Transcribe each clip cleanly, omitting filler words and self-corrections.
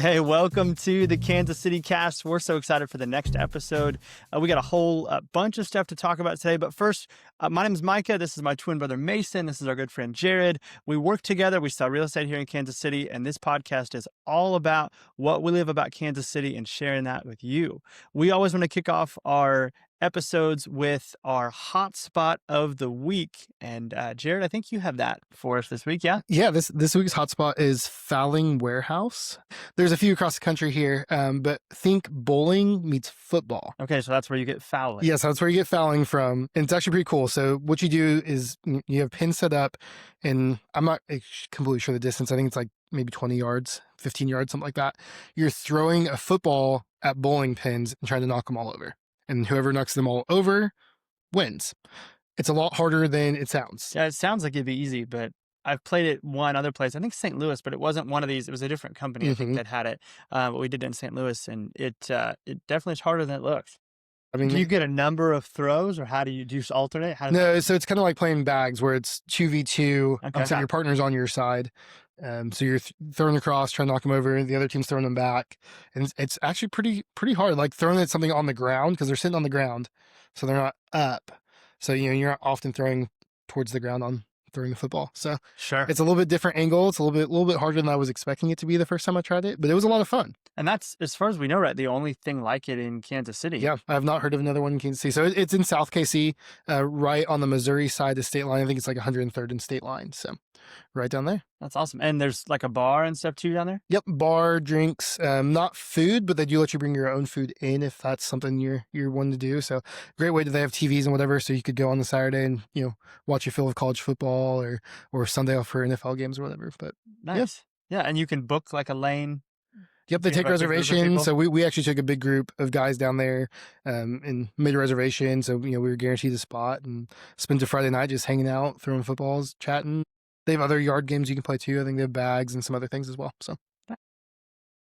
Hey, welcome to the Kansas City Cast. We're so excited for the next episode. We got a whole bunch of stuff to talk about today. But first, my name is Micah. This is my twin brother, Mason. This is our good friend, Jared. We work together. We sell real estate here in Kansas City. And this podcast is all about what we live about Kansas City and sharing that with you. We always want to kick off our episodes with our hotspot of the week. And Jared, I think you have that for us this week, yeah? Yeah, this week's hotspot is Fowling Warehouse. There's a few across the country here, but think bowling meets football. Okay, so that's where you get fouling. Yes, that's where you get fouling from. And it's actually pretty cool. So what you do is you have pins set up, and I'm not completely sure the distance. I think it's like maybe 20 yards, 15 yards, something like that. You're throwing a football at bowling pins and trying to knock them all over. And whoever knocks them all over wins. It's a lot harder than it sounds. Yeah, it sounds like it'd be easy, but I've played it one other place. I think St. Louis, but it wasn't one of these. It was a different company, I think, that had it. But we did it in St. Louis, and it definitely is harder than it looks. I mean, do you get a number of throws, or how do you alternate? No, so it's kind of like playing bags where it's 2v2. Okay. So your partner's on your side. So you're throwing across, trying to knock them over. The other team's throwing them back. And it's actually pretty hard, like throwing at something on the ground because they're sitting on the ground. So they're not up. So, you're not often throwing towards the ground on throwing the football. So sure, it's a little bit different angle. It's a little bit harder than I was expecting it to be the first time I tried it, but it was a lot of fun. And that's, as far as we know, right, the only thing like it in Kansas City. Yeah, I have not heard of another one in Kansas City. So it's in South KC, right on the Missouri side of the state line. I think it's like 103rd and state line. So right down there. That's awesome. And there's like a bar and stuff too down there? Yep, bar, drinks, not food, but they do let you bring your own food in if that's something you're wanting to do. So great way. They have TVs and whatever, so you could go on the Saturday and watch your fill of college football or Sunday off for NFL games or whatever. But nice. Yeah, and you can book like a lane. Yep, they take reservations. So we actually took a big group of guys down there and made a reservation. So, we were guaranteed a spot and spent a Friday night just hanging out, throwing footballs, chatting. They have other yard games you can play too. I think they have bags and some other things as well. So,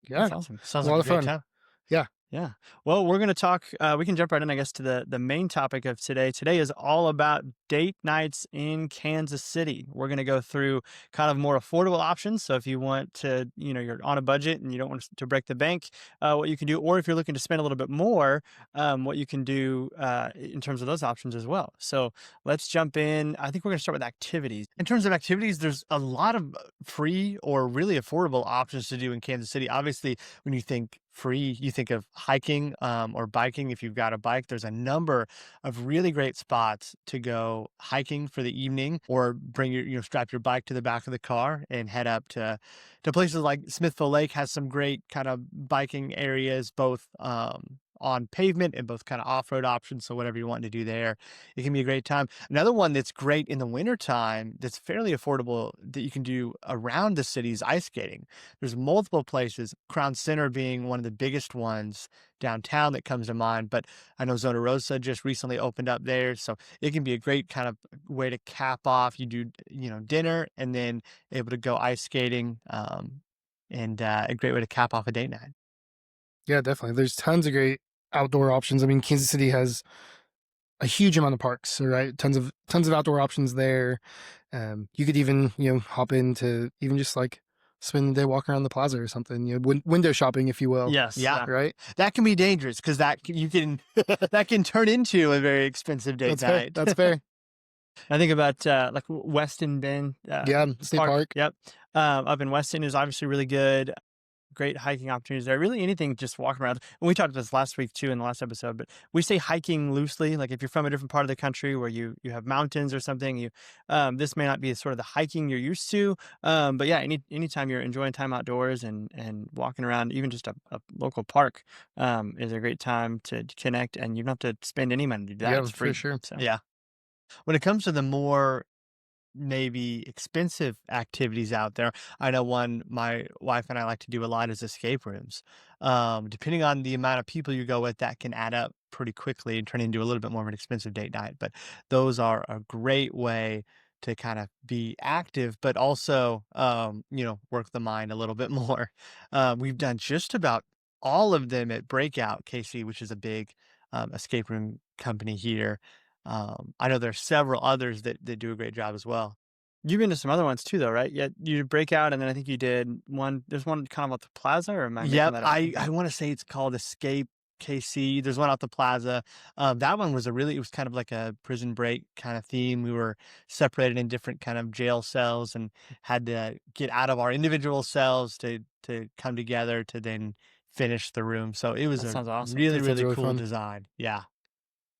yeah, that's awesome. Sounds a lot of fun. Time. Yeah. Yeah. Well, we're going to talk, we can jump right in, I guess, to the main topic of today. Today is all about date nights in Kansas City. We're going to go through kind of more affordable options. So if you want to, you're on a budget and you don't want to break the bank, what you can do, or if you're looking to spend a little bit more, what you can do in terms of those options as well. So let's jump in. I think we're going to start with activities. In terms of activities, there's a lot of free or really affordable options to do in Kansas City. Obviously, when you think free, you think of hiking or biking. If you've got a bike, there's a number of really great spots to go hiking for the evening, or bring strap your bike to the back of the car and head up to places like Smithville Lake. Has some great kind of biking areas, both on pavement and both kind of off-road options. So whatever you want to do there, it can be a great time. Another one that's great in the wintertime that's fairly affordable that you can do around the city is ice skating. There's multiple places, Crown Center being one of the biggest ones downtown that comes to mind, but I know Zona Rosa just recently opened up there. So it can be a great kind of way to cap off. You do, dinner and then able to go ice skating, and a great way to cap off a date night. Yeah, definitely. There's tons of great outdoor options. I mean, Kansas City has a huge amount of parks, right? Tons of outdoor options there. You could even, hop into even just like spend the day walking around the plaza or something, window shopping, if you will. Yes. Yeah. Right. That can be dangerous because that can turn into a very expensive date night. That's fair. I think about like Weston Bend. State Park. Yep. Up in Weston is obviously really good. Great hiking opportunities there. Really anything just walking around. And we talked about this last week too in the last episode, but we say hiking loosely. Like if you're from a different part of the country where you have mountains or something, this may not be sort of the hiking you're used to. But yeah, anytime you're enjoying time outdoors and walking around, even just a local park is a great time to connect, and you don't have to spend any money to do that. Yeah, it's free. for sure. So, yeah. When it comes to the more maybe expensive activities out there, I know one my wife and I like to do a lot is escape rooms. Depending on the amount of people you go with, that can add up pretty quickly and turn into a little bit more of an expensive date night. But those are a great way to kind of be active, but also, work the mind a little bit more. We've done just about all of them at Breakout KC, which is a big escape room company here. I know there's several others that do a great job as well. You've been to some other ones too, though, right? Yeah, you break out, and then I think you did one. There's one kind of at the plaza, or am I making Yep, that up? I wanna say it's called Escape KC. There's one out the plaza. That one was it was kind of like a prison break kinda theme. We were separated in different kind of jail cells and had to get out of our individual cells to come together to then finish the room. So it was That a sounds awesome. really, That sounds really really cool fun. design. Yeah.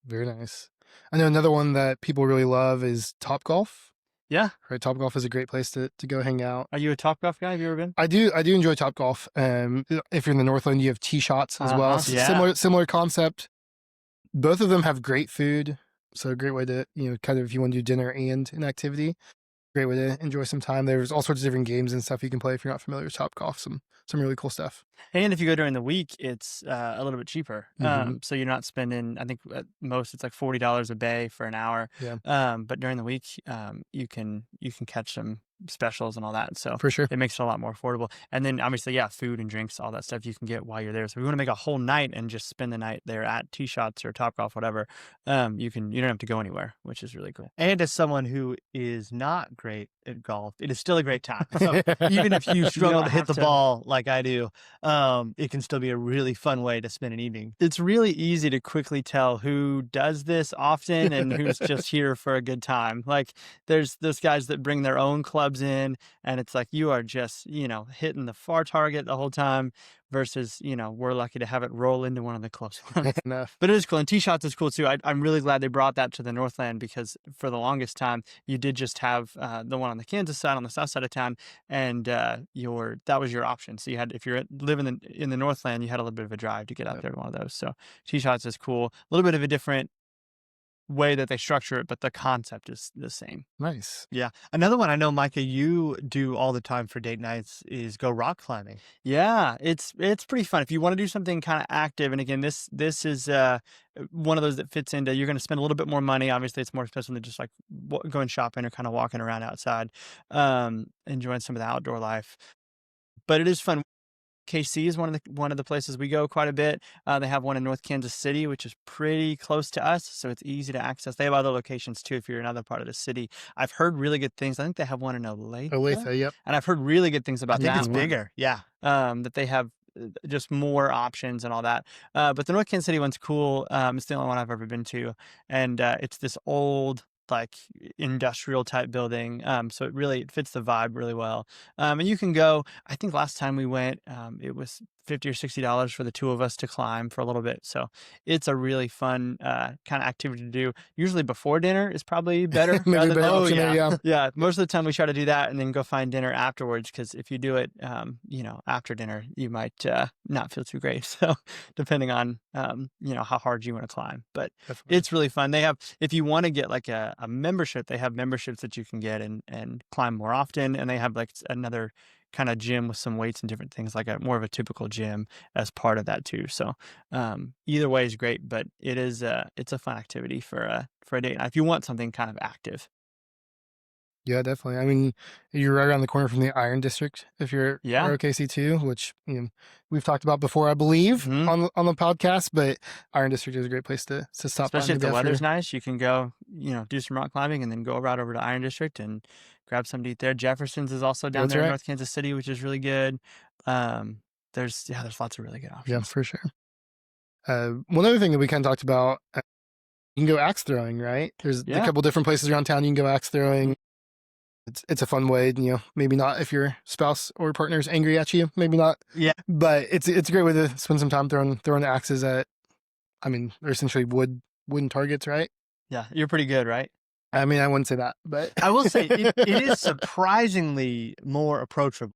Very nice. I know another one that people really love is Topgolf. Yeah. Right, Topgolf is a great place to go hang out. Are you a Topgolf guy? Have you ever been? I do enjoy Topgolf. If you're in the Northland, you have tee shots as well. Uh-huh. So Yeah. similar concept. Both of them have great food, so a great way to kind of if you want to do dinner and an activity, great way to enjoy some time. There's all sorts of different games and stuff you can play if you're not familiar with Topgolf. Some really cool stuff. And if you go during the week, it's a little bit cheaper. Hmm. So you're not spending, I think at most it's like $40 a bay for an hour. Yeah, But during the week, you can catch some specials and all that. So for sure. it makes it a lot more affordable. And then obviously, yeah, food and drinks, all that stuff you can get while you're there. So if you want to make a whole night and just spend the night there at Tee Shots or Topgolf, whatever, you don't have to go anywhere, which is really cool. And as someone who is not great at golf, it is still a great time. So even if you struggle don't to hit have the to. ball like I do, it can still be a really fun way to spend an evening. It's really easy to quickly tell who does this often and who's just here for a good time. Like there's those guys that bring their own clubs in, and it's like you are just, hitting the far target the whole time versus, we're lucky to have it roll into one of the close ones. Enough. But it is cool. And Tee Shots is cool too. I'm really glad they brought that to the Northland because for the longest time, you did just have the one on the Kansas side, on the south side of town, and that was your option. So you had, if you're living in the Northland, you had a little bit of a drive to get out Yep. there to one of those. So Tee Shots is cool. A little bit of a different way that they structure it, but the concept is the same. Nice. Yeah. Another one I know, Micah, you do all the time for date nights is go rock climbing. Yeah, it's pretty fun if you want to do something kind of active. And again, this is one of those that fits into. You're going to spend a little bit more money. Obviously, it's more expensive than just like going shopping or kind of walking around outside, enjoying some of the outdoor life. But it is fun. KC is one of the places we go quite a bit. They have one in North Kansas City, which is pretty close to us, so it's easy to access. They have other locations too if you're in another part of the city. I've heard really good things. I think they have one in Olathe, Olathe, yep. and I've heard really good things I about think that it's one. bigger. Yeah. That they have just more options and all that. But the North Kansas City one's cool. It's the only one I've ever been to, and it's this old like industrial type building. So it fits the vibe really well. And you can go. I think last time we went, it was $50 or $60 for the two of us to climb for a little bit. So it's a really fun kind of activity to do. Usually before dinner is probably better. Maybe a rather better than, option there, yeah. yeah. Most of the time we try to do that and then go find dinner afterwards. Because if you do it, after dinner, you might not feel too great. So depending on how hard you want to climb, but Definitely. it's really fun. They have, if you want to get like a membership, they have memberships that you can get and climb more often. And they have like another kind of gym with some weights and different things, like a more of a typical gym as part of that too. So either way is great, but it's a fun activity for a date night if you want something kind of active. Yeah, definitely. I mean, you're right around the corner from the Iron District if you're Yeah. ROKC too, which we've talked about before, I believe, Mhm. on the podcast. But Iron District is a great place to stop by. Especially if maybe the weather's after. nice, you can go, do some rock climbing and then go right over to Iron District and grab something to eat there. Jefferson's is also down That's there in right. North Kansas City, which is really good. There's lots of really good Yeah, options. for sure. One other thing that we kind of talked about, you can go axe throwing, right? There's a Yeah. couple different places around town you can go axe throwing. It's a fun way, maybe not if your spouse or partner is angry at you, maybe not. Yeah. But it's a great way to spend some time throwing axes at. I mean, they're essentially wooden targets, right? Yeah. You're pretty good, right? I mean, I wouldn't say that, but I will say it is surprisingly more approachable.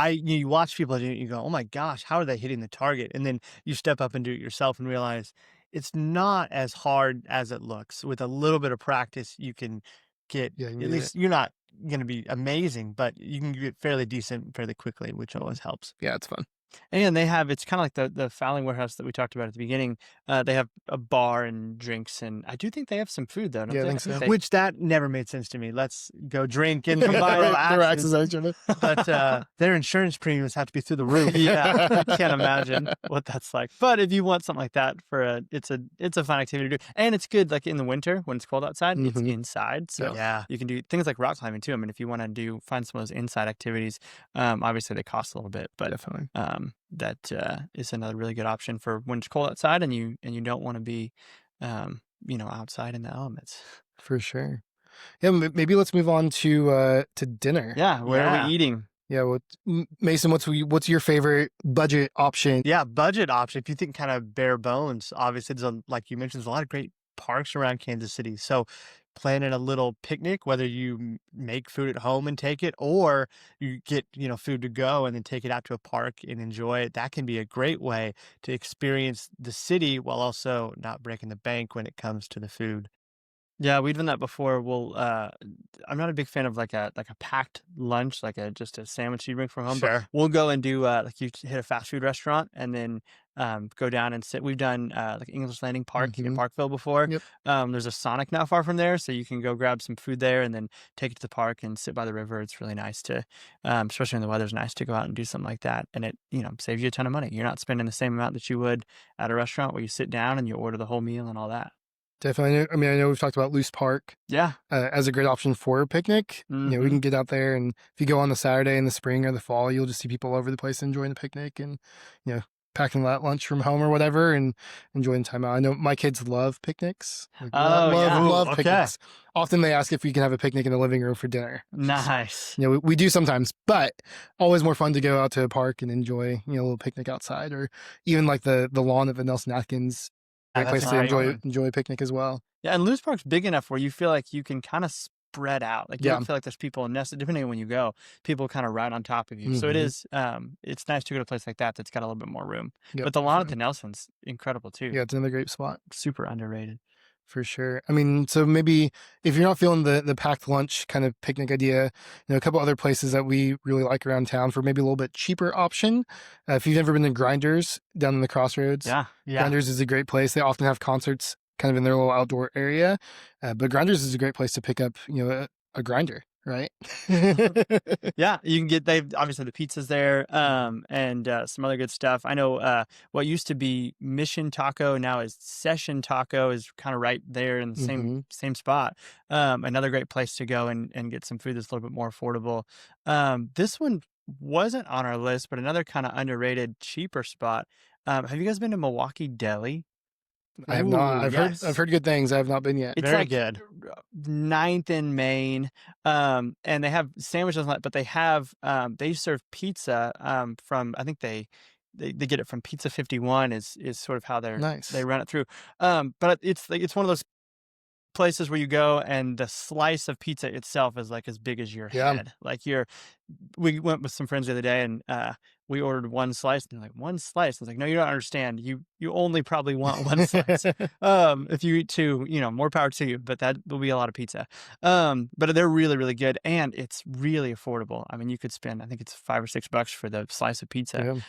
You watch people do it, you go, oh my gosh, how are they hitting the target? And then you step up and do it yourself and realize it's not as hard as it looks. With a little bit of practice, you can get, yeah, you can at do least it. you're not going to be amazing, but you can get fairly decent fairly quickly, which always helps. Yeah, it's fun. And they have it's kinda like the Fowling Warehouse that we talked about at the beginning. They have a bar and drinks, and I do think they have some food, though, don't Yeah, I they? I think think so. they Which that never made sense to me. Let's go drink and combine Throw relax. axes at each other. But their insurance premiums have to be through the roof. Yeah, I can't imagine what that's like. But if you want something like that for it's a fun activity to do, and it's good, like, in the winter when it's cold outside, it's Hmm. inside, Yeah, so Yeah. you can do things like rock climbing too. I mean, if you wanna find some of those inside activities, obviously they cost a little bit, but, definitely. that, is another really good option for when it's cold outside and you don't wanna be, outside in the elements. For sure. Yeah, maybe let's move on to dinner. Yeah, where are we Yeah. eating? Yeah, Mason, what's your favorite budget option? Yeah, budget option. If you think kind of bare bones, obviously, like you mentioned, there's a lot of great parks around Kansas City. So, planning a little picnic, whether you make food at home and take it, or you get food to go and then take it out to a park and enjoy it, that can be a great way to experience the city while also not breaking the bank when it comes to the food. Yeah, we've done that before. I'm not a big fan of like a packed lunch, like a just a sandwich you bring from home. But Sure. we'll go and do like you hit a fast food restaurant and then go down and sit. We've done like English Landing Park in Hmm. Parkville before. Yep, There's a Sonic not far from there, so you can go grab some food there and then take it to the park and sit by the river. It's really nice to, especially when the weather's nice, to go out and do something like that. And it saves you a ton of money. You're not spending the same amount that you would at a restaurant where you sit down and you order the whole meal and all that. definitely. I mean, I know we've talked about Loose Park Yeah. as a great option for a picnic. We Hmm. can get out there, and if you go on the Saturday in the spring or the fall, you'll just see people all over the place enjoying the picnic and you know packing that lunch from home or whatever and enjoying time out. I know my kids love picnics, like Oh yeah. Ooh, love okay. picnics. Often they ask if we can have a picnic in the living room for dinner, which is Nice. we do sometimes, but always more fun to go out to a park and enjoy a little picnic outside, or even like the lawn at the Nelson Atkins. Yeah, Great that's place a to great one. enjoy a picnic as well. Yeah, and Loose Park's big enough where you feel like you can kind of spread out. Like you Yeah. don't feel like there's people nested, depending on when you go, people kind of right on top of you. So Hmm. it's nice to go to a place like that that's got a little bit more room. Yep, But the lawn at the definitely. Nelson's incredible too. Yeah, it's another great spot. Super underrated. For sure. I mean, so maybe if you're not feeling the packed lunch kind of picnic idea, a couple other places that we really like around town for maybe a little bit cheaper option. If you've ever been to Grinders down in the Crossroads, Yeah. Yeah. Grinders is a great place. They often have concerts kind of in their little outdoor area, but Grinders is a great place to pick up, a grinder, right? Yeah, you can get they've obviously the pizzas there, and some other good stuff. I know what used to be Mission Taco now is Session Taco is kind of right there in the same Hmm. same spot. Another great place to go and get some food that's a little bit more affordable. This one wasn't on our list, but another kind of underrated, cheaper spot. Have you guys been to Milwaukee Deli? I have not. Ooh, I've yes. heard good things. I have not been yet. It's Very like good. Ninth in Maine, and they have sandwiches on that, but they serve pizza, from I think they get it from Pizza 51 is sort of how they Nice. run it through. But it's like it's one of those places where you go and the slice of pizza itself is like as big as your Yeah. head. We went with some friends the other day and we ordered one slice and they're like, one slice. I was like, no, you don't understand. You only probably want one slice. If you eat two, more power to you, but that will be a lot of pizza. But they're really, really good and it's really affordable. I mean, you could spend, I think it's $5 or $6 for the slice of pizza.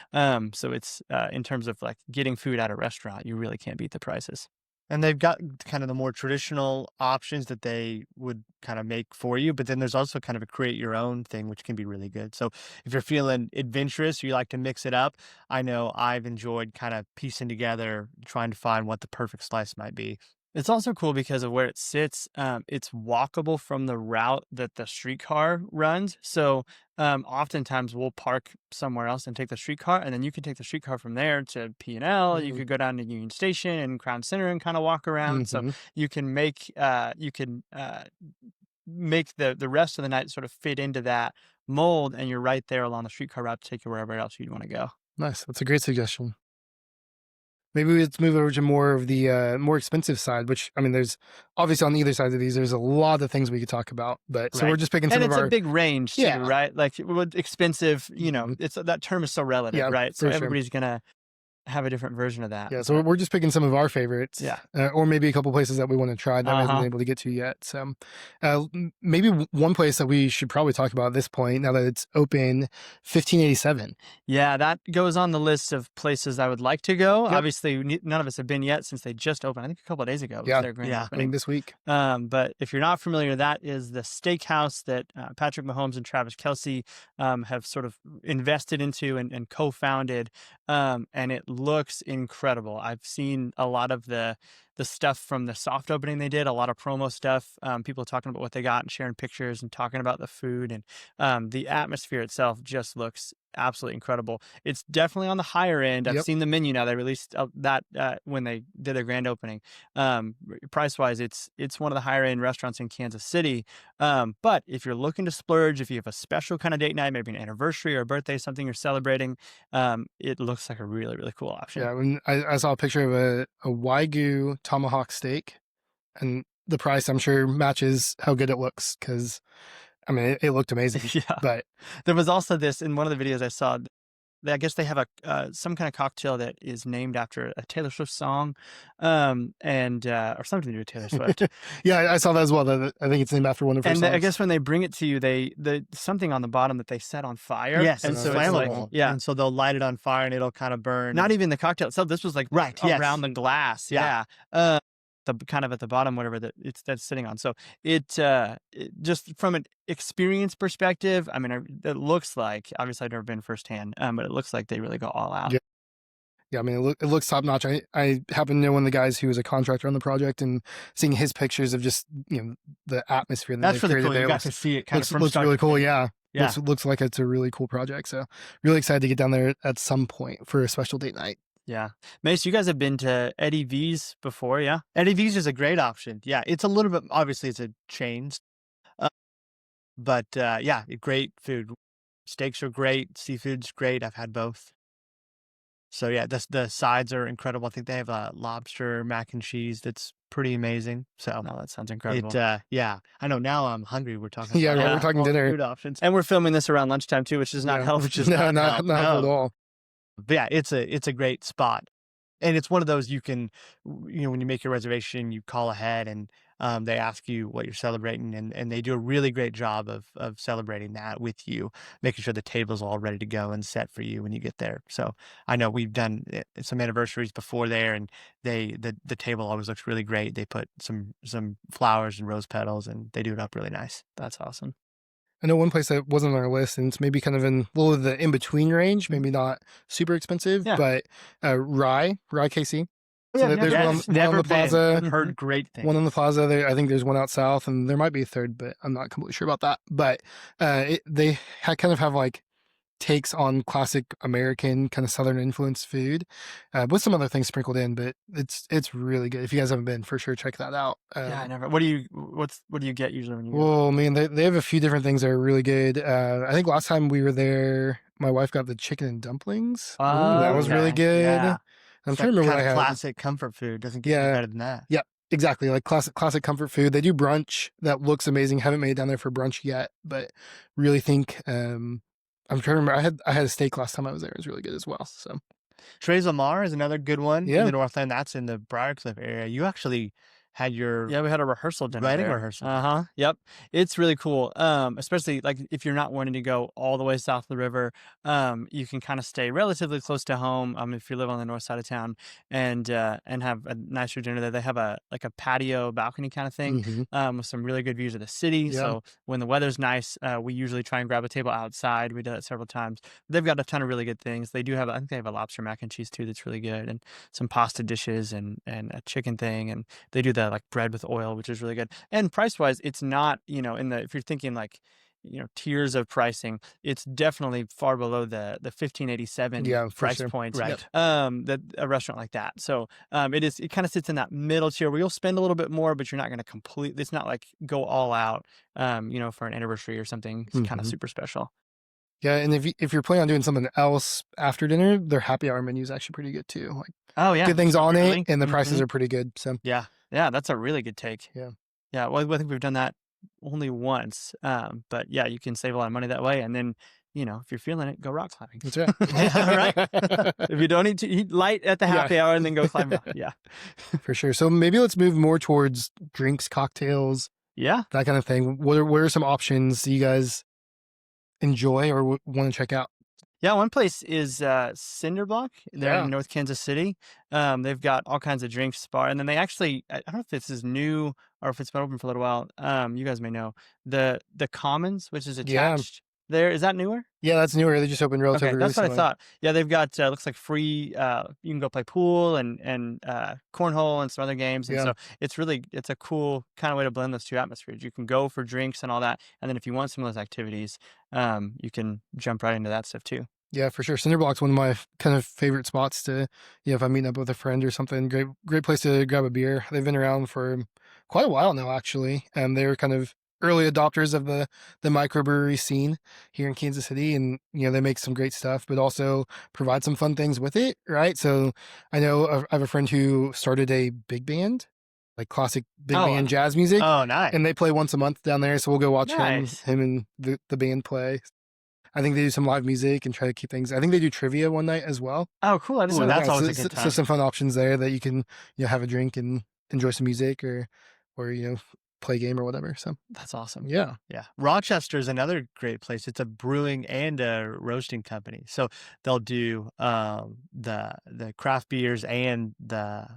So it's in terms of like getting food at a restaurant, you really can't beat the prices. And they've got kind of the more traditional options that they would kind of make for you, but then there's also kind of a create your own thing, which can be really good. So if you're feeling adventurous, or you like to mix it up, I know I've enjoyed kind of piecing together, trying to find what the perfect slice might be. It's also cool because of where it sits. It's walkable from the route that the streetcar runs. So oftentimes we'll park somewhere else and take the streetcar, and then you can take the streetcar from there to P&L. You Mm-hmm. could go down to Union Station and Crown Center and kind of walk around. So you can make the rest of the night sort of fit into that mold, and you're right there along the streetcar route to take you wherever else you'd want to go. Nice. That's a great suggestion. Maybe let's move over to more of the more expensive side, which I mean, there's obviously on either side of these, there's a lot of things we could talk about. But so we're Right. just picking some And of it's a our big range too, yeah, right? Like, what expensive, mhm, it's that term is so relative, yeah, right? So for sure. everybody's gonna have a different version of that. Yeah, so we're just picking some of our favorites, Yeah. or maybe a couple places that we want to try that we haven't been able to get to yet. So, maybe one place that we should probably talk about at this point, now that it's open, 1587. Yeah, that goes on the list of places I would like to go. Yep. Obviously, none of us have been yet since they just opened. I think a couple of days ago was Yeah. their grand Yeah. I opening. think this week. But if you're not familiar, that is the steakhouse that Patrick Mahomes and Travis Kelce have sort of invested into and co-founded, and it looks incredible. I've seen a lot of the stuff from the soft opening they did, a lot of promo stuff, people talking about what they got and sharing pictures and talking about the food, and the atmosphere itself just looks absolutely incredible. It's definitely on the higher end. I've Yep. seen the menu now. They released that when they did their grand opening. Price wise, it's one of the higher end restaurants in Kansas City. But if you're looking to splurge, if you have a special kind of date night, maybe an anniversary or a birthday, something you're celebrating, it looks like a really, really cool option. Yeah, when I saw a picture of a Wagyu tomahawk steak, and the price I'm sure matches how good it looks, because I mean it looked amazing. Yeah. But there was also this in one of the videos I saw. I guess they have a some kind of cocktail that is named after a Taylor Swift song, and or something to do with Taylor Swift. yeah, I saw that as well. I think it's named after one of her And songs. I guess when they bring it to you, the something on the bottom that they set on fire. Yes, and it's so it's like, flammable. yeah, And so they'll light it on fire and it'll kind of burn. not even the cocktail itself. This was like Right, yes. around the glass. Yeah. Yeah. The kind of at the bottom, whatever that's sitting on. So it just from an experience perspective, I mean, it looks like, obviously I've never been firsthand, but it looks like they really go all out. Yeah. Yeah, I mean, it looks top notch. I happen to know one of the guys who was a contractor on the project, and seeing his pictures of just the atmosphere that That's they really created cool. there You got looks, to see it kind of from looks start really to cool. finish. Yeah, Yeah. looks like it's a really cool project. So really excited to get down there at some point for a special date night. Yeah. Mace, you guys have been to Eddie V's before, yeah? Eddie V's is a great option. Yeah, it's a little bit, obviously it's a chain, but yeah, great food. Steaks are great. Seafood's great. I've had both. So yeah, the sides are incredible. I think they have a lobster mac and cheese that's pretty amazing. So No, that sounds incredible. yeah, I know now I'm hungry. We're talking Yeah, about we're talking all the dinner. food options. And we're filming this around lunchtime too, which does not Yeah. help. Which is no, not not helpful at no. all. But yeah, it's a great spot. And it's one of those you can, when you make your reservation, you call ahead and they ask you what you're celebrating, and they do a really great job of celebrating that with you, making sure the table's all ready to go and set for you when you get there. So I know we've done some anniversaries before there, and the table always looks really great. They put some flowers and rose petals, and they do it up really nice. That's awesome. I know one place that wasn't on our list, and it's maybe kind of in a little of the in between range, maybe not super expensive, Yeah. but Rye KC. So Yeah, there's yes, one on never the been, plaza. but heard great things. One on the plaza there. I think there's one out south, and there might be a third, but I'm not completely sure about that. But they kind of have like takes on classic American kind of Southern influenced food, with some other things sprinkled in. But it's really good. If you guys haven't been, for sure check that out. Yeah, I never. What do you get usually when you go? Well, man, they have a few different things that are really good. I think last time we were there, my wife got the chicken and dumplings. That was really Okay, good. yeah. I'm It's trying to remember what I kind of had. classic comfort food. Doesn't get Yeah. any better than that. Yeah, exactly. Like classic comfort food. They do brunch that looks amazing. Haven't made it down there for brunch yet, but really think I'm trying to remember. I had a steak last time I was there. It was really good as well. So Tres Lamar is another good one Yeah. in the Northland. That's in the Briarcliff area. You actually had your Yeah, we had a rehearsal dinner. writing there. rehearsal. Uh-huh. Yep. It's really cool. Especially like if you're not wanting to go all the way south of the river, you can kind of stay relatively close to home. If you live on the north side of town and have a nicer dinner there. They have a patio balcony kind of thing, mhm. with some really good views of the city. Yeah. So when the weather's nice, we usually try and grab a table outside. We did it several times. They've got a ton of really good things. They do have, I think they have a lobster mac and cheese too that's really good, and some pasta dishes and a chicken thing, and they do the like bread with oil, which is really good. And price wise, it's not, if you're thinking like, tiers of pricing, it's definitely far below the 1587 Yeah, for price sure. point. Right. That a restaurant like that. So it kind of sits in that middle tier where you'll spend a little bit more, but you're not going to completely, it's not like go all out, for an anniversary or something kind of Mhm. super special. Yeah, and if you're planning on doing something else after dinner, their happy hour menu is actually pretty good too. Like Oh yeah. good things on Really? it, and the prices Mhm. are pretty good. So Yeah, that's a really good take. Yeah. Yeah, well, I think we've done that only once, but yeah, you can save a lot of money that way, and then if you're feeling it, go rock climbing. That's right. Yeah, right. If you don't need to eat light at the happy hour and then go climb rock. Yeah. For sure. So maybe let's move more towards drinks, cocktails, Yeah. that kind of thing. What are some options you guys enjoy or want to check out? Yeah, one place is Cinder Block. They're Yeah. in North Kansas City. They've got all kinds of drinks bar, and then they actually, I don't know if this is new or if it's been open for a little while. You guys may know the Commons, which is Yeah. attached there. Is that newer? Yeah, that's newer. They just opened Okay, relatively that's what I recently. thought. Yeah, they've got looks like free. You can go play pool and cornhole and some other games, and Yeah. so it's a cool kind of way to blend those two atmospheres. You can go for drinks and all that, and then if you want some of those activities, you can jump right into that stuff too. Yeah, for sure. Cinderblock's one of my kind of favorite spots to, if I'm meeting up with a friend or something. Great place to grab a beer. They've been around for quite a while now, actually. And they're kind of early adopters of the microbrewery scene here in Kansas City. And, they make some great stuff, but also provide some fun things with it, right? So I know I have a friend who started a big band, like classic big band jazz music. Oh, nice. And they play once a month down there. So we'll go watch Nice. him and the band play. I think they do some live music and try to keep things. I think they do trivia one night as well. Oh, cool! I just Ooh, know that's that. always a good So time. some fun options there that you can have a drink and enjoy some music or play a game or whatever. So That's awesome. yeah, Rochester is another great place. It's a brewing and a roasting company. So they'll do the craft beers and the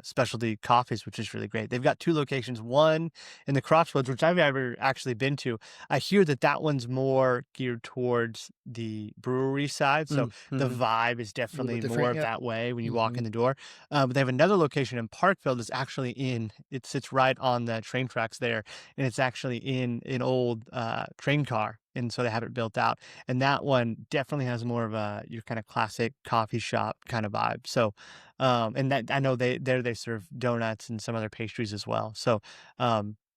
specialty coffees, which is really great. They've got two locations, one in the Crossroads, which I've never actually been to. I hear that one's more geared towards the brewery side. So the vibe is definitely different, more of yeah. that way when you walk in the door. But they have another location in Parkville that's actually it sits right on the train tracks there, and it's actually in an old train car, and so they have it built out, and that one definitely has more of your kind of classic coffee shop kind of vibe. So and that I know they serve donuts and some other pastries as well. So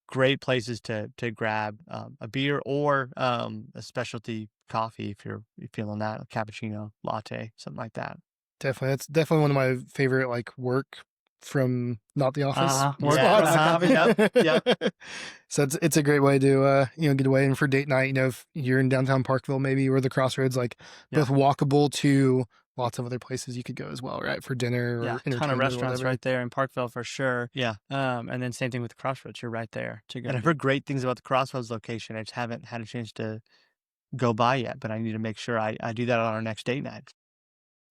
great places to grab a beer or a specialty coffee if you're feeling that, a cappuccino, latte, something like that. definitely. That's definitely one of my favorite work from not the office Work spots. from the coffee, yep. So it's a great way to get away. And for date night, if you're in downtown Parkville maybe, or the Crossroads, both walkable to lots of other places you could go as well, right? For dinner or Yeah, entertainment ton of or restaurants whatever. right there in Parkville for sure. Yeah. And then same thing with the Crossroads. You're right there to go. And I've heard great things about the Crossroads location. I just haven't had a chance to go by yet, but I need to make sure I do that on our next date night.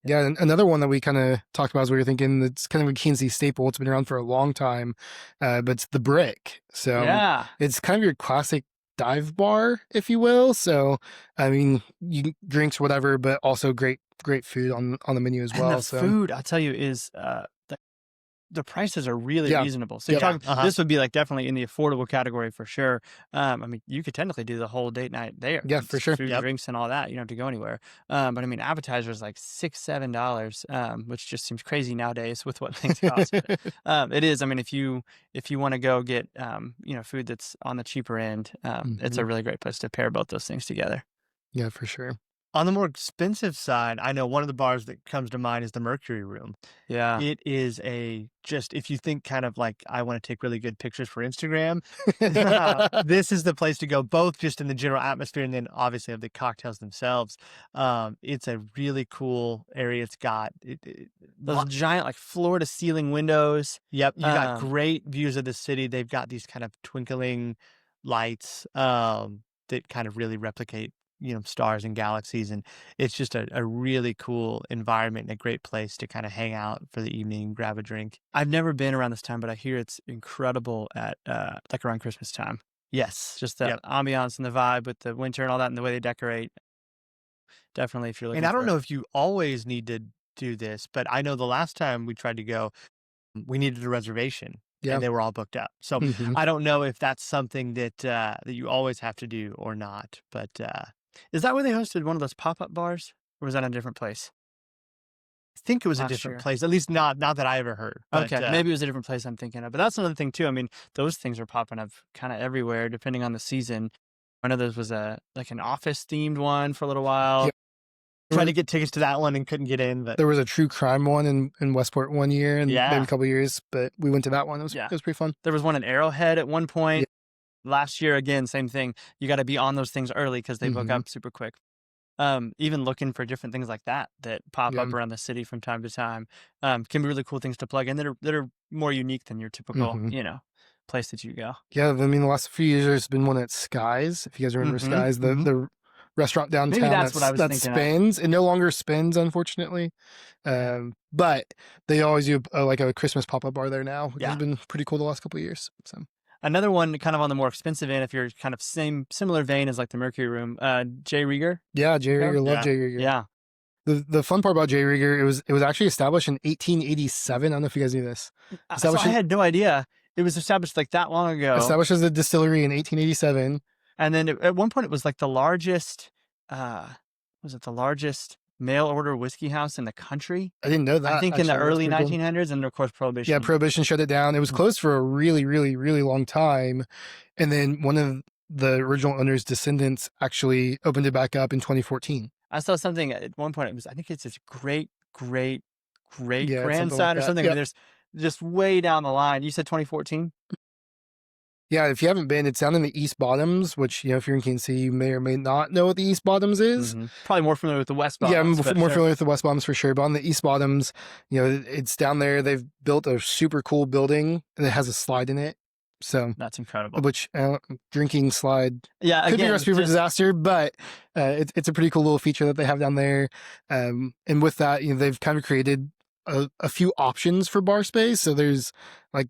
Yeah, and another one that we kind of talked about is we were thinking that's kind of a Kansas City staple. It's been around for a long time, but it's the Brick. So Yeah. it's kind of your classic dive bar, if you will. So I mean, drinks, whatever, but also great food on the menu as well. And the So food, I'll tell you, is the prices are really Yeah. reasonable. So Yep. you're talking, this would be definitely in the affordable category for sure. I mean, you could technically do the whole date night there. Yeah, It's for sure. Food, Yep. drinks, and all that. You don't have to go anywhere. But I mean, appetizers like $6-7, which just seems crazy nowadays with what things cost. But, it is. I mean, if you want to go get food that's on the cheaper end, it's a really great place to pair both those things together. Yeah, for sure. On the more expensive side, I know one of the bars that comes to mind is the Mercury Room. Yeah. It is if you think kind of like I want to take really good pictures for Instagram, this is the place to go, both just in the general atmosphere and then obviously of the cocktails themselves. It's a really cool area. It's got Those giant floor to ceiling windows. Yep, you got great views of the city. They've got these kind of twinkling lights that kind of really replicate stars and galaxies, and it's just a really cool environment and a great place to kind of hang out for the evening, grab a drink. I've never been around this time, but I hear it's incredible at around Christmas time. Yes, Just the ambiance and the vibe with the winter and all that, and the way they decorate. Definitely, if you're looking. And I don't know if you always need to do this, but I know the last time we tried to go, we needed a reservation. Yeah. And they were all booked up. So I don't know if that's something that you always have to do or not. But is that where they hosted one of those pop-up bars, or was that in a different place? I think it was a Last different year. place, at least not that I ever heard. But, Okay, maybe it was a different place I'm thinking of. But that's another thing too. I mean, those things are popping up kind of everywhere, depending on the season. I know there was an office themed one for a little while. Yep. Tried to get tickets to that one and couldn't get in. But There was a true crime one in Westport one year and Yeah. maybe a couple of years, but we went to that one. It was pretty fun. There was one in Arrowhead at one point. Last year, again, same thing. You got to be on those things early because they book up super quick. even looking for different things like that that pop Yeah. up around the city from time to time, can be really cool things to plug in that are more unique than your typical, Hmm. place that you go. Yeah, I mean, the last few years there's been one at Skies. If you guys remember Hmm. Skies, Hmm. the restaurant Maybe downtown that's what I was that thinking of. spins. It no longer spins, unfortunately. But they always do like a Christmas pop-up bar there now, which has Yeah. been pretty cool the last couple of years. So Another one kind of on the more expensive end, if you're kind of similar vein as like the Mercury Room, J. Rieger. yeah, Jay Go? Rieger, love Yeah. Jay Rieger. Yeah. The fun part about Jay Rieger, it was actually established in 1887. I don't know if you guys knew this. So Established I in, had no idea it was established like that long ago. established as a distillery in 1887. And then at one point it was like the largest, uh, was it the largest mail order whiskey house in the country? I didn't know I that think in the actually. That's early pretty cool. 1900s, and of course Yeah, Prohibition. Prohibition shut it down. It was Mm. closed for a really, really, really long time. And then one of the original owner's descendants actually opened it back up in 2014. I saw something at one point. It was, I think it's his great, great, great Yeah, it's something like grandson or that. something. Yep. There's just way down the line. You said 2014? Yeah, if you haven't been, it's down in the East Bottoms, which, if you're in Kansas City, you may or may not know what the East Bottoms is. Probably more familiar with the West Yeah, I'm Bottoms. but more sure. familiar with the West Bottoms for sure. But on the East Bottoms, it's down there. They've built a super cool building and it has a slide in it. So, That's incredible. which drinking slide Yeah, could be a again, recipe for just disaster, but it's a pretty cool little feature that they have down there. And with that, they've kind of created a few options for bar space. So there's like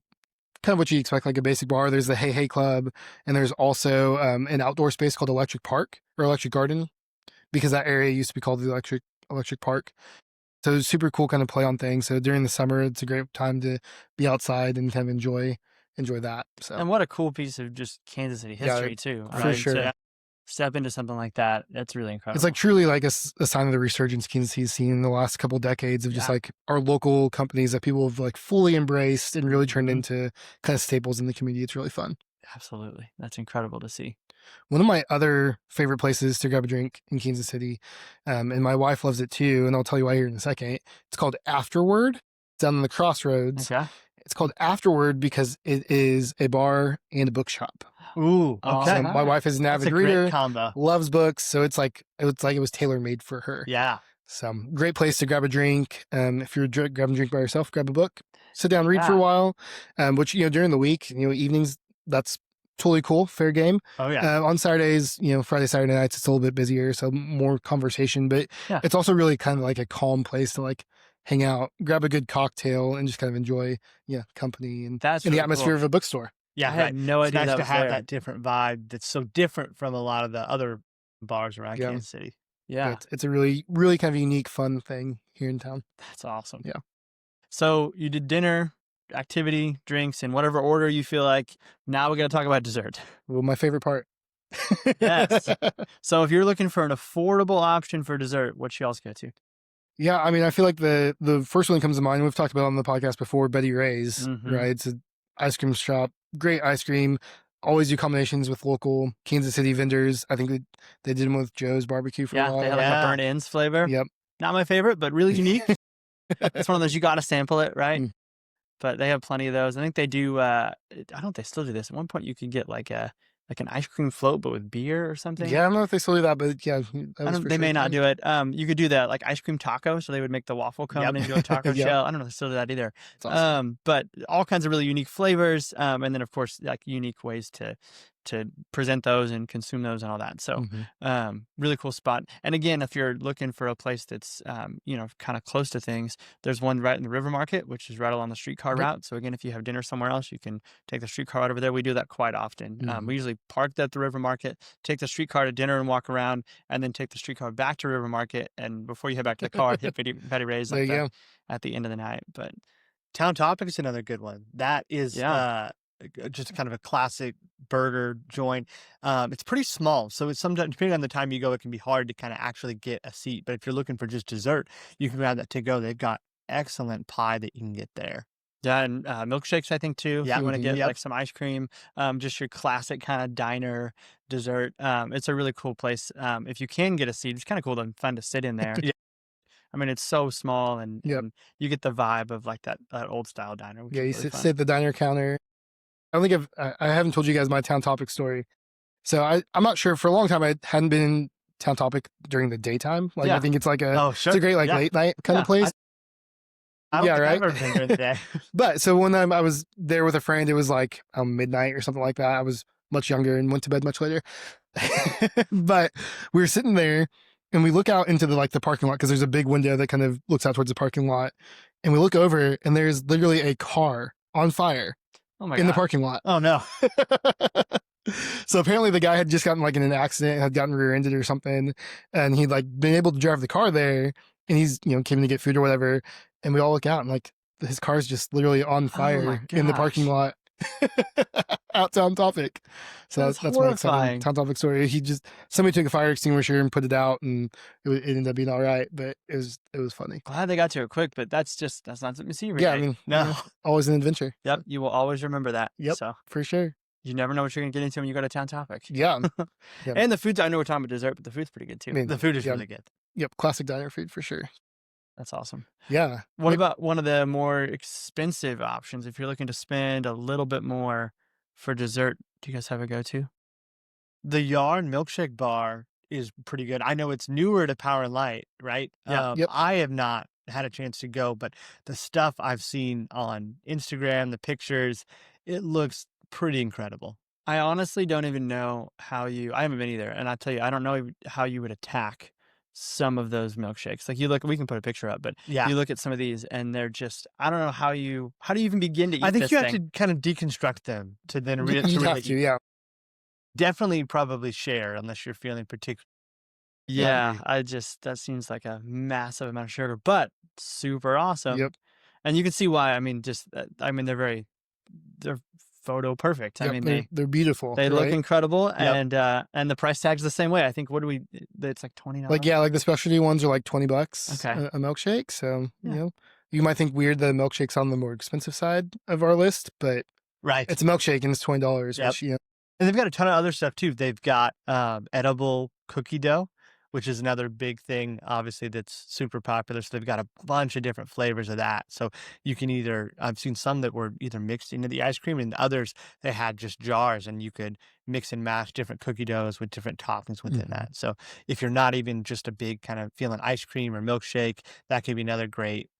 kind of what you expect, like a basic bar. There's the Hey Hey Club, and there's also an outdoor space called Electric Park or Electric Garden, because that area used to be called the Electric Park. So it's super cool kind of play on things. So during the summer, it's a great time to be outside and kind of enjoy that. So and what a cool piece of just Kansas City Yeah, history too, for right? sure. To step into something like that, that's really incredible. It's like truly like a sign of the resurgence Kansas City's seen in the last couple decades of just Yeah. like our local companies that people have like fully embraced and really turned Mhm. into kind of staples in the community. It's really fun. Absolutely, that's incredible to see. One of my other favorite places to grab a drink in Kansas City, and my wife loves it too, and I'll tell you why here in a second. It's called Afterward. It's down on the Crossroads. Okay. It's called Afterward because it is a bar and a bookshop. Ooh, Oh, okay. So my wife is an That's avid a great reader, combo. loves books, so it's like it was tailor made for her. Yeah. So great place to grab a drink. If you're grabbing a drink by yourself, grab a book, sit down, read for a Yeah. while. Which during the week, evenings, that's totally cool, fair game. Oh yeah. On Saturdays, Friday, Saturday nights, it's a little bit busier, so more conversation. But Yeah. it's also really kind of like a calm place to like hang out, grab a good cocktail, and just kind of enjoy company and That's in the really atmosphere cool. of a bookstore. Yeah, I had right. no It's idea nice that to was have there. that different vibe that's so different from a lot of the other bars around Yeah. Kansas City. Yeah, It's a really, really kind of unique, fun thing here in town. that's awesome. Yeah. So you did dinner, activity, drinks, in whatever order you feel like. Now we got to talk about dessert. Well, my favorite part. Yes. So if you're looking for an affordable option for dessert, what should you also go to? Yeah, I mean, I feel like the first one that comes to mind, we've talked about it on the podcast before, Betty Ray's, Mhm. right? It's an ice cream shop, great ice cream. Always do combinations with local Kansas City vendors. I think they did them with Joe's Barbecue for a Yeah, while. they have like a Yeah. burnt ends flavor. Yep. Not my favorite, but really unique. It's one of those you got to sample it, right? Mm. But they have plenty of those. I think they do. I don't know if they still do this. At one point, you could get like an ice cream float, but with beer or something. Yeah, I don't know if they still do that, but yeah, that was for They sure may a not thing. do it. You could do that like ice cream taco. So they would make the waffle cone Yep. into a taco Yep. shell. I don't know if they still do that either. It's awesome. But all kinds of really unique flavors. And then of course like unique ways to present those and consume those and all that. So Mhm. really cool spot. And again, if you're looking for a place that's kind of close to things, there's one right in the River Market, which is right along the streetcar Yep. route. So again, if you have dinner somewhere else, you can take the streetcar right over there. We do that quite often. Mhm. We usually park at the River Market, take the streetcar to dinner and walk around, and then take the streetcar back to River Market. And before you head back to the car, hit Betty Ray's There you go. at the end of the night. But Town Topic is another good one. That is Yeah. just kind of a classic burger joint. It's pretty small, so it's sometimes depending on the time you go, it can be hard to kind of actually get a seat. But if you're looking for just dessert, you can grab that to go. They've got excellent pie that you can get there. yeah, and milkshakes, I think too. Yeah. If you want to get Yep. like some ice cream, just your classic kind of diner dessert. It's a really cool place. If you can get a seat, it's kind of cool and fun to sit in there. Yeah. I mean, it's so small, and, Yep. and you get the vibe of like that old style diner, which Yeah, you is really fun. sit at the diner counter. I don't think I haven't told you guys my Town Topic story. So I'm not sure. For a long time, I hadn't been Town Topic during the daytime. Like I Yeah. think it's like Oh, it's a sure. great like Yeah. late night kind of Yeah. place. I don't Yeah, think I've right. ever been during the day. But so one time I was there with a friend. It was like midnight or something like that. I was much younger and went to bed much later. But we were sitting there and we look out into the parking lot because there's a big window that kind of looks out towards the parking lot. And we look over and there's literally a car on fire Oh my in the god. parking lot. Oh, no. So apparently the guy had just gotten like in an accident, had gotten rear-ended or something, and he'd like been able to drive the car there, and he's came to get food or whatever, and we all look out and like his car's just literally on Oh my fire in the parking gosh. lot. Out Town Topic. So That's that's my exciting horrifying. Town Topic story. Somebody took a fire extinguisher and put it out, and it ended up being all right, but it was funny. Glad they got to it quick, but that's not something you see every Yeah, I day. mean, No. always an adventure. Yep, So, you will always remember that. yep, So for sure. you never know what you're gonna get into when you go to Town Topic. Yeah, yeah. And the food, I know we're talking about dessert, but the food's pretty good I too. mean, The food is yeah, really good. yep, classic diner food for sure. That's awesome. Yeah. What about one of the more expensive options? If you're looking to spend a little bit more for dessert, do you guys have a go-to? The Yarn Milkshake Bar is pretty good. I know it's newer to Power and Light, right? Yeah. Yep. I have not had a chance to go, but the stuff I've seen on Instagram, the pictures, it looks pretty incredible. I honestly don't even know how I haven't been either, and I tell you, I don't know how you would attack some of those milkshakes. Like you look, we can put a picture up, but Yeah. you look at some of these and they're just, I don't know how do you even begin to eat I think this you have thing? to kind of deconstruct them to then You'd really have to, eat. yeah. Definitely probably share unless you're feeling particularly. Yeah, that seems like a massive amount of sugar, but super awesome. Yep. And you can see why. I mean, they're photo perfect. I Yep. mean, They're beautiful. they look right? incredible, Yep. and the price tag's the same way. I think it's like $20. Like yeah, like the specialty ones are like $20 Okay. a milkshake. So Yeah. you might think weird the milkshake's on the more expensive side of our list, but Right. it's a milkshake and it's $20, Yep. which And they've got a ton of other stuff too. They've got edible cookie dough, which is another big thing, obviously, that's super popular. So they've got a bunch of different flavors of that. So you can I've seen some that were either mixed into the ice cream and others they had just jars and you could mix and match different cookie doughs with different toppings within that. So if you're not even just a big kind of feeling ice cream or milkshake, that could be another great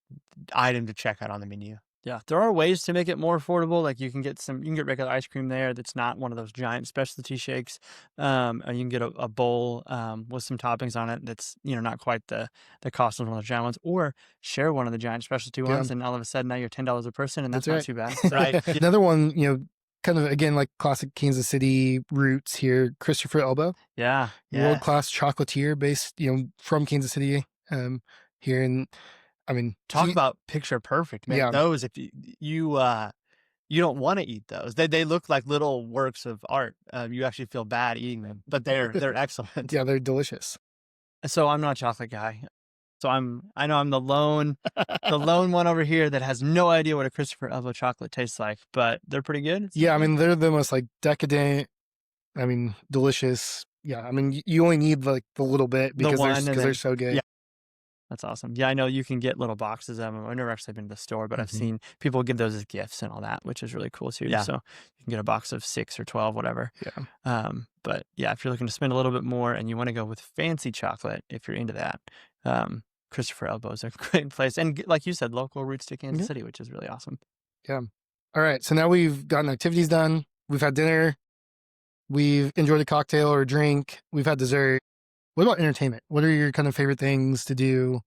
item to check out on the menu. Yeah, there are ways to make it more affordable. Like you can get regular ice cream there that's not one of those giant specialty shakes. And you can get a bowl with some toppings on it that's not quite the cost of one of those giant ones, or share one of the giant specialty ones, and all of a sudden now you're $10 a person, and that's not right. too bad. Right. Another one, kind of again like classic Kansas City roots here. Christopher Elbow, Yeah, world class chocolatier based, from Kansas City, here in. I mean, Talk about picture perfect, man. Yeah. Those, if you don't want to eat those. They look like little works of art. You actually feel bad eating them, but they're excellent. yeah, they're delicious. So I'm not a chocolate guy. So I know I'm the lone one over here that has no idea what a Christopher Elbow chocolate tastes like, but they're pretty good. Yeah, I mean they're the most like decadent. I mean, delicious. Yeah, I mean you only need like the little bit because they're so good. Yeah. That's awesome. Yeah, I know you can get little boxes of them. I've never actually been to the store, but I've seen people give those as gifts and all that, which is really cool too. Yeah. So you can get a box of 6 or 12, whatever. Yeah. But yeah, if you're looking to spend a little bit more and you want to go with fancy chocolate, if you're into that, Christopher Elbow is a great place. And like you said, local roots to Kansas City, which is really awesome. Yeah. All right. So now we've gotten activities done. We've had dinner. We've enjoyed a cocktail or a drink. We've had dessert. What about entertainment? What are your kind of favorite things to do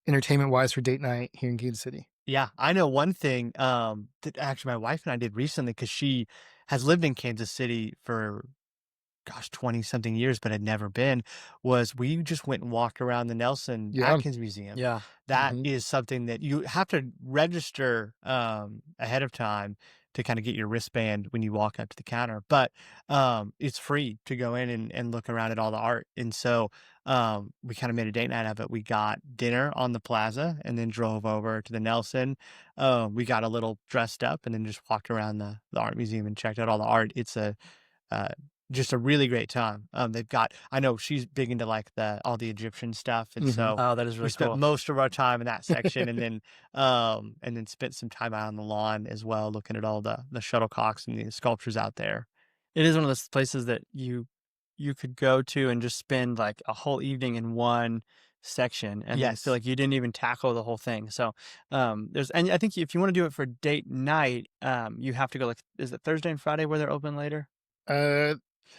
entertainment-wise for date night here in Kansas City? Yeah, I know one thing that actually my wife and I did recently because she has lived in Kansas City for 20-something years, but had never been, was we just went and walked around the Nelson Atkins Museum. Yeah. That is something that you have to register ahead of time to kind of get your wristband when you walk up to the counter. But it's free to go in and look around at all the art. And so we kind of made a date night of it. We got dinner on the plaza and then drove over to the Nelson. We got a little dressed up and then just walked around the art museum and checked out all the art. It's just a really great time. I know she's big into like all the Egyptian stuff. And so Oh, that is really we spent cool. most of our time in that section and then spent some time out on the lawn as well, looking at all the shuttlecocks and the sculptures out there. It is one of those places that you you could go to and just spend like a whole evening in one section and then feel Yes. like you didn't even tackle the whole thing. So there's and I think if you want to do it for date night, you have to go like is it Thursday and Friday where they're open later? Uh,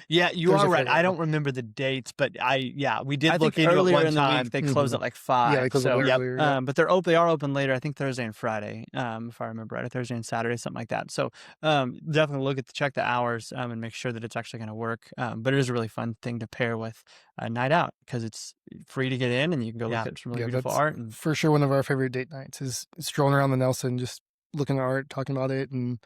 Yeah, you Thursday, are right. Friday. I don't remember the dates, but we I did think look into it earlier one in the week time. they close at like Yeah, they 5. close a So, little Yep. earlier. Yeah. but they are open later. I think Thursday and Friday, if I remember right, or Thursday and Saturday, something like that. So, definitely check the hours, and make sure that it's actually going to work. But it is a really fun thing to pair with a night out because it's free to get in and you can go look Yeah. at some really Yeah, beautiful that's art. And for sure one of our favorite date nights is strolling around the Nelson, just looking at art, talking about it, and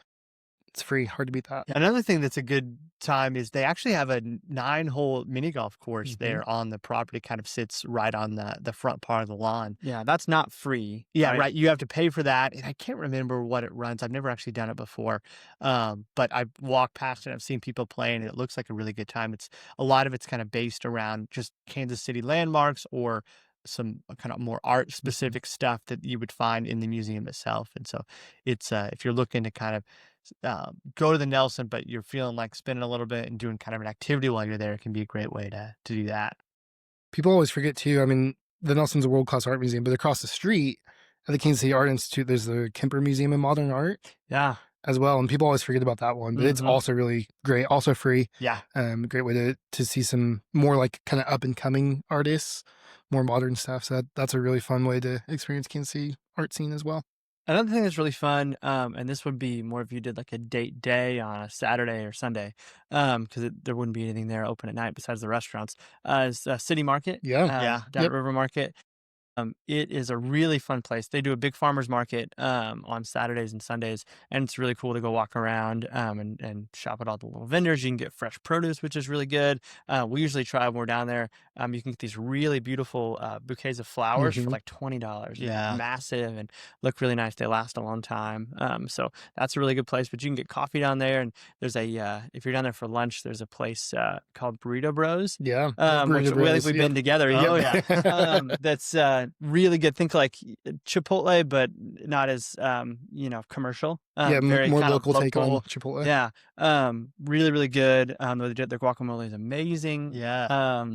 it's free. Hard to beat that. Another thing that's a good time is they actually have a 9-hole mini golf course Mhm. there on the property, kind of sits right on the front part of the lawn. yeah, that's not free. Yeah, right? right. You have to pay for that, and I can't remember what it runs. I've never actually done it before, but I've walked past it. I've seen people playing. And it looks like a really good time. It's a lot of it's kind of based around just Kansas City landmarks or some kind of more art specific stuff that you would find in the museum itself. And so it's if you're looking to kind of go to the Nelson, but you're feeling like spending a little bit and doing kind of an activity while you're there, it can be a great way to do that. People always forget too. I mean, the Nelson's a world-class art museum, but across the street at the Kansas City Art Institute, there's the Kemper Museum of Modern Art Yeah. as well, and people always forget about that one. But it's Mhm. also really great, also free. Yeah. Great way to see some more like kind of up and coming artists, more modern stuff. So that's a really fun way to experience Kansas City art scene as well. Another thing that's really fun, and this would be more if you did like a date day on a Saturday or Sunday, because there wouldn't be anything there open at night besides the restaurants, is City Market, Yeah. Yeah. down at Yep. River Market. It is a really fun place. They do a big farmers market on Saturdays and Sundays, and it's really cool to go walk around and shop at all the little vendors. You can get fresh produce, which is really good. We usually try when we're down there. You can get these really beautiful bouquets of flowers for Mhm. like $20. And they're Yeah. massive and look really nice. They last a long time. So that's a really good place. But you can get coffee down there, and there's if you're down there for lunch, there's a place called Burrito Bros. Yeah. Which Burrito we, I think Bros. we've Yep. been together. Oh, Yep. yeah. That's really good. Think like Chipotle, but not as commercial. Yeah, Very more kind of local take on local. Chipotle. Yeah. Really, really good. Their guacamole is amazing. Yeah.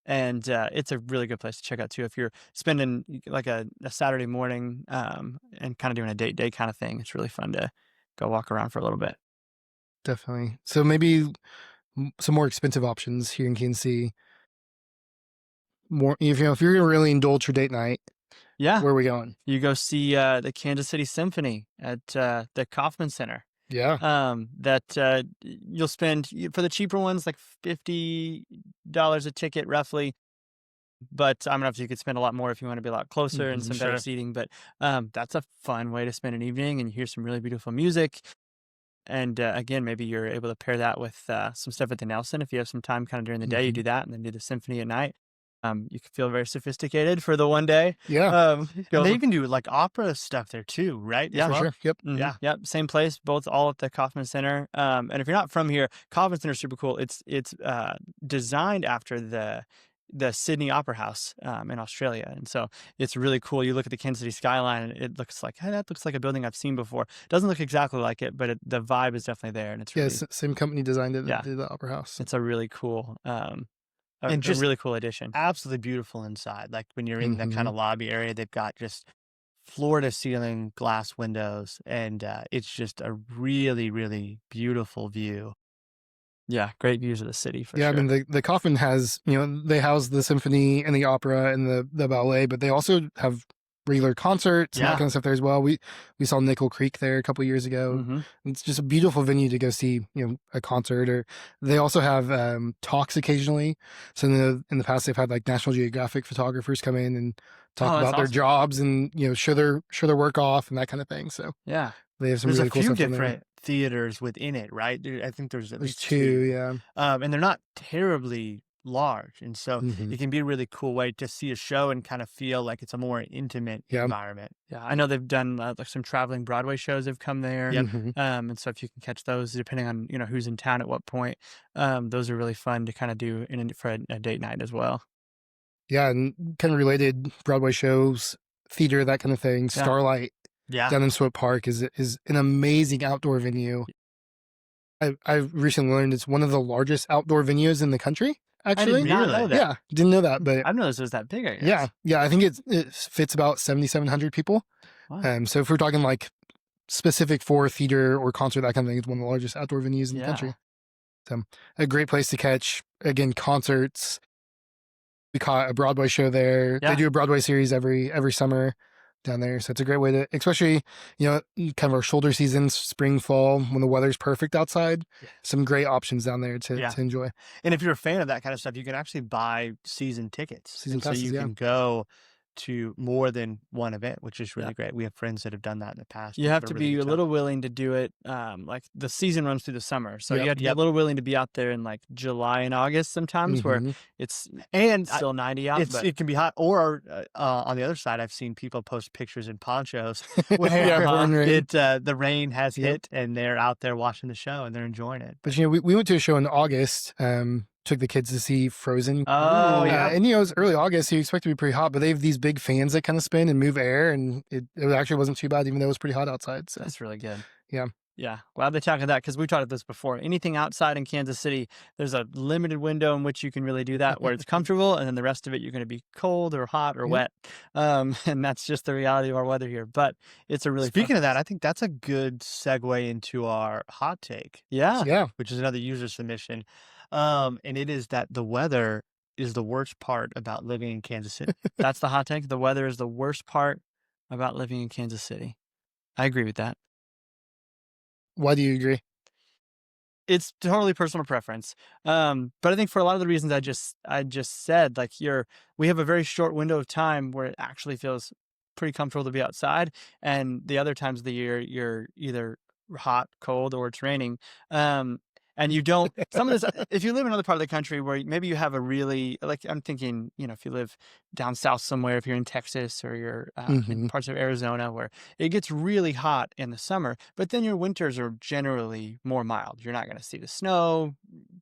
And it's a really good place to check out too if you're spending like a Saturday morning and kind of doing a date day kind of thing. It's really fun to go walk around for a little bit. Definitely. So maybe some more expensive options here in Kansas City. More, if you're gonna really indulge your date night, Yeah. where are we going? You go see the Kansas City Symphony at the Kauffman Center. Yeah. That you'll spend for the cheaper ones like $50 a ticket roughly. But I'm obviously you could spend a lot more if you want to be a lot closer and Mhm. some better Sure. seating. But that's a fun way to spend an evening and hear some really beautiful music. And again, maybe you're able to pair that with some stuff at the Nelson. If you have some time kind of during the day, you Mhm. do that and then do the symphony at night. You can feel very sophisticated for the one day. Yeah. And Go they even do like opera stuff there too, right? Yeah, As For well? sure. Yep. Yeah. Yep. Same place, both all at the Kauffman Center. And if you're not from here, Kauffman Center is super cool. It's designed after the Sydney Opera House in Australia, and so it's really cool. You look at the Kansas City skyline, and it looks like hey, that looks like a building I've seen before. Doesn't look exactly like it, but the vibe is definitely there, and it's Yeah. really Same company designed it. Yeah. That did the Opera House. it's a really cool And a just really cool addition. absolutely beautiful inside. Like when you're in the kind Mhm. of lobby area, they've got just floor to ceiling glass windows, and it's just a really, really beautiful view. Yeah, great views of the city for Yeah, sure. I mean the Coffin has, they house the symphony and the opera and the ballet, but they also have regular concerts and that Yeah. kind of stuff there as well. We saw Nickel Creek there a couple years ago. Mhm. It's just a beautiful venue to go see, a concert. Or they also have talks occasionally. So in the past they've had like National Geographic photographers come in and talk Oh, that's about their awesome. jobs and show their work off and that kind of thing. So Yeah. they have some There's really a cool few stuff in there. different theaters within it, right? I think there's at There's least two, two. yeah. And they're not terribly large, and so Mhm. it can be a really cool way to see a show and kind of feel like it's a more intimate Yeah. environment. Yeah, I know they've done like some traveling Broadway shows have come there. Yep. Mhm. And so if you can catch those, depending on who's in town at what point, those are really fun to kind of do for a date night as well. Yeah, and kind of related Broadway shows, theater, that kind of thing. Yeah. Starlight Yeah. down in Swope Park is an amazing outdoor venue. I've recently learned it's one of the largest outdoor venues in the country. I did actually. not know that. Yeah, didn't know that, but I've noticed it was that big, I guess. yeah, I think it fits about 7,700 people. Wow. So if we're talking like specific for theater or concert, that kind of thing, it's one of the largest outdoor venues in the Yeah. country. So a great place to catch, again, concerts. We caught a Broadway show there. Yeah. They do a Broadway series every summer down there. So it's a great way to, especially, kind of our shoulder seasons, spring, fall, when the weather's perfect outside, some great options down there to enjoy. And if you're a fan of that kind of stuff, you can actually buy season tickets. Season And so passes, you yeah. can go to more than one event, which is really great. We have friends that have done that in the past. You have to be a little willing to do it. Like the season runs through the summer, so you have to be a little willing to be out there in like July and August sometimes, where it's still 90 out. It can be hot. Or on the other side, I've seen people post pictures in ponchos where the rain has hit and they're out there watching the show and they're enjoying it. But we went to a show in August. Took the kids to see Frozen. Oh, yeah. And, it was early August, so you expect it to be pretty hot, but they have these big fans that kind of spin and move air, and it actually wasn't too bad, even though it was pretty hot outside. So that's really good. Yeah. Yeah. Glad they talked about that, because we talked about this before. Anything outside in Kansas City, there's a limited window in which you can really do that, where it's comfortable, and then the rest of it, you're going to be cold or hot or wet. And that's just the reality of our weather here. But it's a really Speaking of that, I think that's a good segue into our hot take. Yeah. Which is another user submission. And it is that the weather is the worst part about living in Kansas City. That's the hot take. The weather is the worst part about living in Kansas City. I agree with that. Why do you agree? It's totally personal preference. But I think for a lot of the reasons I just said, like we have a very short window of time where it actually feels pretty comfortable to be outside. And the other times of the year, you're either hot, cold, or it's raining. And you don't, some of this, if you live in another part of the country where maybe you have a really, like, I'm thinking, if you live down south somewhere, if you're in Texas or you're in parts of Arizona where it gets really hot in the summer, but then your winters are generally more mild. You're not going to see the snow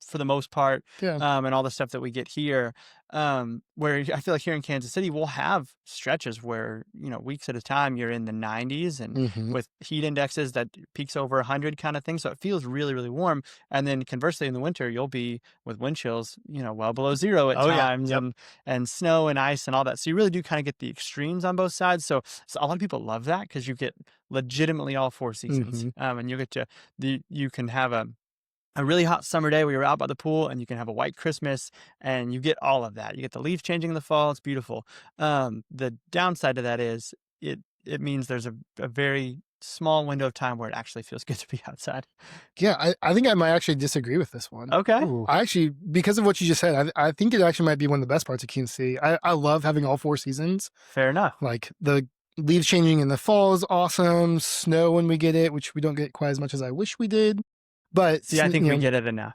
for the most part, and all the stuff that we get here. Where I feel like here in Kansas City, we'll have stretches where, weeks at a time, you're in the 90s and with heat indexes that peaks over 100 kind of thing. So it feels really, really warm. And then conversely, in the winter, you'll be with wind chills, well below zero at times and snow and ice and all that. So you really do kind of get the extremes on both sides. So a lot of people love that, because you get legitimately all four seasons. And you get to, you can have a really hot summer day where you're out by the pool, and you can have a white Christmas, and you get all of that. You get the leaves changing in the fall. It's beautiful. The downside to that is it means there's a very small window of time where it actually feels good to be outside. Yeah, I think I might actually disagree with this one. Okay. I actually, because of what you just said, I think it actually might be one of the best parts of Kansas City. I love having all four seasons. Fair enough. Like the leaves changing in the fall is awesome. Snow when we get it, which we don't get quite as much as I wish we did. But see, I think we get it enough.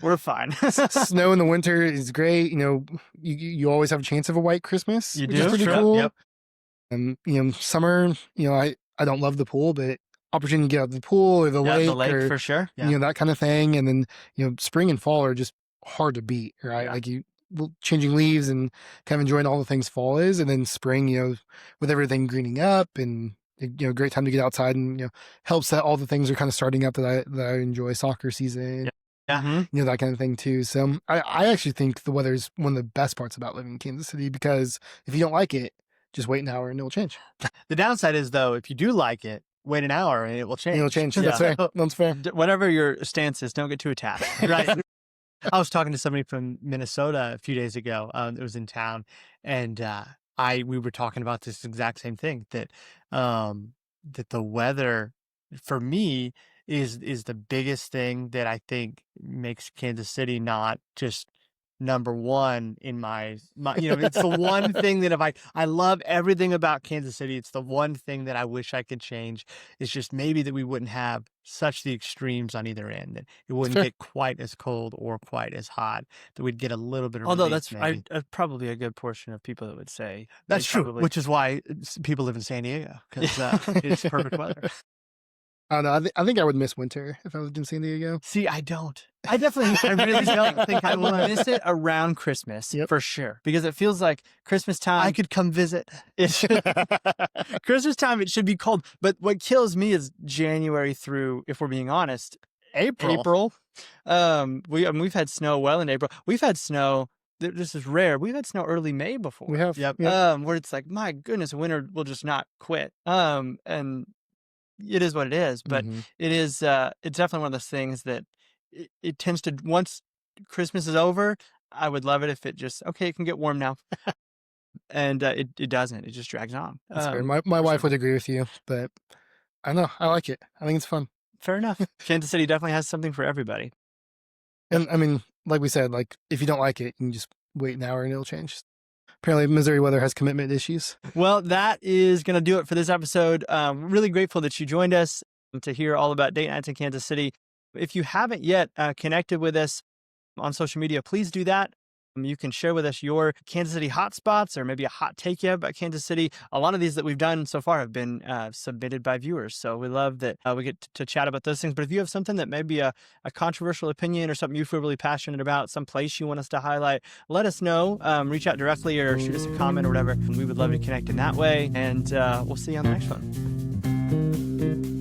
We're fine. Snow in the winter is great. You always have a chance of a white Christmas. You which do? is pretty Sure. cool. Yep. And summer, I don't love the pool, but opportunity to get out of the pool or the lake, or, for sure. that kind of thing. And then, spring and fall are just hard to beat, right? Like changing leaves and kind of enjoying all the things fall is. And then spring, with everything greening up and, great time to get outside, and, helps that all the things are kind of starting up that I enjoy, soccer season. That kind of thing too. So I actually think the weather is one of the best parts about living in Kansas City, because if you don't like it, just wait an hour and it'll change. The downside is, though, if you do like it, wait an hour and it will change. It'll change. That's fair. That's fair. Whatever your stance is, don't get too attached. Right. I was talking to somebody from Minnesota a few days ago. It was in town, and we were talking about this exact same thing, that that the weather for me is the biggest thing that I think makes Kansas City not just number one in my it's the one thing that I love everything about Kansas City. It's the one thing that I wish I could change. It's just maybe that we wouldn't have such the extremes on either end, that it wouldn't get quite as cold or quite as hot, that we'd get a little bit of although relief, that's probably a good portion of people that would say that's true, which is why people live in San Diego, because it's perfect weather. I don't know. I think I would miss winter if I lived in San Diego. See, I don't. I really don't think I would miss it around Christmas for sure, because it feels like Christmas time. I could come visit. Christmas time, it should be cold. But what kills me is January through, if we're being honest, April. April. We've had snow well in April. We've had snow. This is rare. We've had snow early May before. We have. Yep. Yep. Where it's like, my goodness, winter will just not quit. And it is what it is. But Mhm. it is. It's definitely one of those things that it tends to, once Christmas is over, I would love it if it just, okay, it can get warm now. And it doesn't. It just drags on. That's fair. My wife would agree with you, but I don't know. I like it. I think it's fun. Fair enough. Kansas City definitely has something for everybody. And I mean, like we said, like if you don't like it, you can just wait an hour and it'll change. Apparently, Missouri weather has commitment issues. Well, that is going to do it for this episode. Really grateful that you joined us to hear all about date nights in Kansas City. If you haven't yet connected with us on social media, please do that. You can share with us your Kansas City hotspots or maybe a hot take you have about Kansas City. A lot of these that we've done so far have been submitted by viewers. So we love that we get to chat about those things. But if you have something that may be a controversial opinion or something you feel really passionate about, some place you want us to highlight, let us know. Reach out directly or shoot us a comment or whatever. And we would love to connect in that way. And we'll see you on the next one.